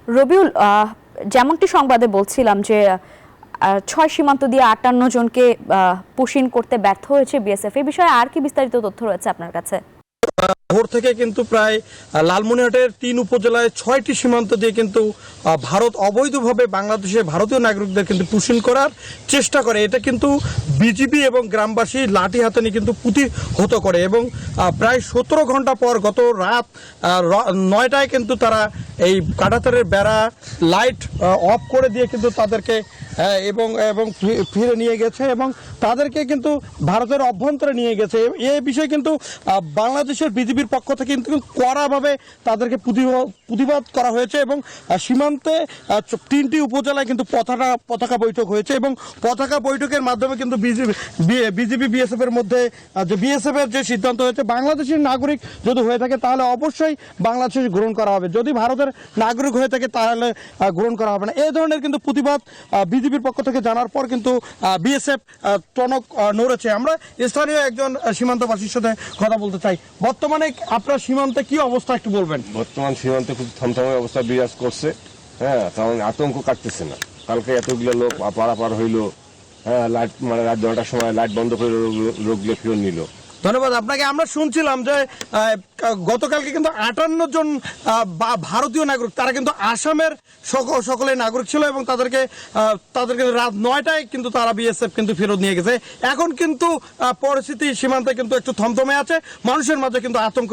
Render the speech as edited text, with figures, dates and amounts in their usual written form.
রবিউল, যেমনটি সংবাদে বলছিলাম যে ৬ সীমান্ত দিয়ে ৫৮ জনকে পুশিন করতে ব্যর্থ হয়েছে বিএসএফ। এই বিষয়ে আর কি বিস্তারিত তথ্য রয়েছে আপনার কাছে? ভোর থেকে কিন্তু প্রায় লালমনিরহাটের ৩ উপজেলায় ৬টি সীমান্ত দিয়ে কিন্তু ভারত অবৈধভাবে বাংলাদেশে ভারতীয় নাগরিকদের কিন্তু পুশিন করার চেষ্টা করে। এটা কিন্তু বিজিবি এবং গ্রামবাসী লাঠি হাতে নিয়ে কিন্তু প্রতিহত করে এবং প্রায় ১৭ ঘন্টা পর গত রাত ৯টায় কিন্তু তারা এই কাঁটাতারের বেড়া লাইট অফ করে দিয়ে কিন্তু তাদেরকে এবং এবং ফিরে নিয়ে গেছে এবং তাদেরকে কিন্তু ভারতের অভ্যন্তরে নিয়ে গেছে। এই বিষয়ে কিন্তু বাংলাদেশের বিজিবির পক্ষ থেকে কিন্তু কড়াভাবে তাদেরকে প্রতিবাদ করা হয়েছে এবং সীমান্তে ৩টি উপজেলায় কিন্তু পতাকা বৈঠক হয়েছে এবং পতাকা বৈঠকের মাধ্যমে কিন্তু বিজিবি বিএসএফ এর মধ্যে যে বিএসএফ এর যে সিদ্ধান্ত হয়েছে, বাংলাদেশের নাগরিক যদি হয়ে থাকে তাহলে অবশ্যই বাংলাদেশে গ্রহণ করা হবে, যদি ভারতের নাগরিক হয়ে থাকে তাহলে গ্রহণ করা হবে না। এই ধরনের কিন্তু প্রতিবাদ বিজিবির পক্ষ থেকে জানার পর কিন্তু বিএসএফ টনক নড়েছে। আমরা স্থানীয় একজন সীমান্তবাসীর সাথে কথা বলতে চাই। বর্তমানে আপনার সীমান্তে কি অবস্থা একটু বলবেন? বর্তমান সীমান্তে খুব থমথমে অবস্থা বিরাজ করছে। কারণ আতঙ্ক কাটতেছে না। কালকে এতগুলো লোক পারাপার হইলো, লাইট মানে রাত 10টার সময় লাইট বন্ধ করে লোকগুলো ফিরে নিল। ধন্যবাদ আপনাকে। আমরা শুনছিলাম যে গতকালকে কিন্তু ৫৮ জন ভারতীয় নাগরিক, তারা কিন্তু আসামের সকলে নাগরিক ছিল এবং তাদেরকে রাত ৯টায় কিন্তু তারা বিএসএফ কিন্তু ফেরত নিয়ে গেছে। এখন কিন্তু পরিস্থিতি সীমান্তে কিন্তু একটু থমথমে আছে, মানুষের মাঝে কিন্তু আতঙ্ক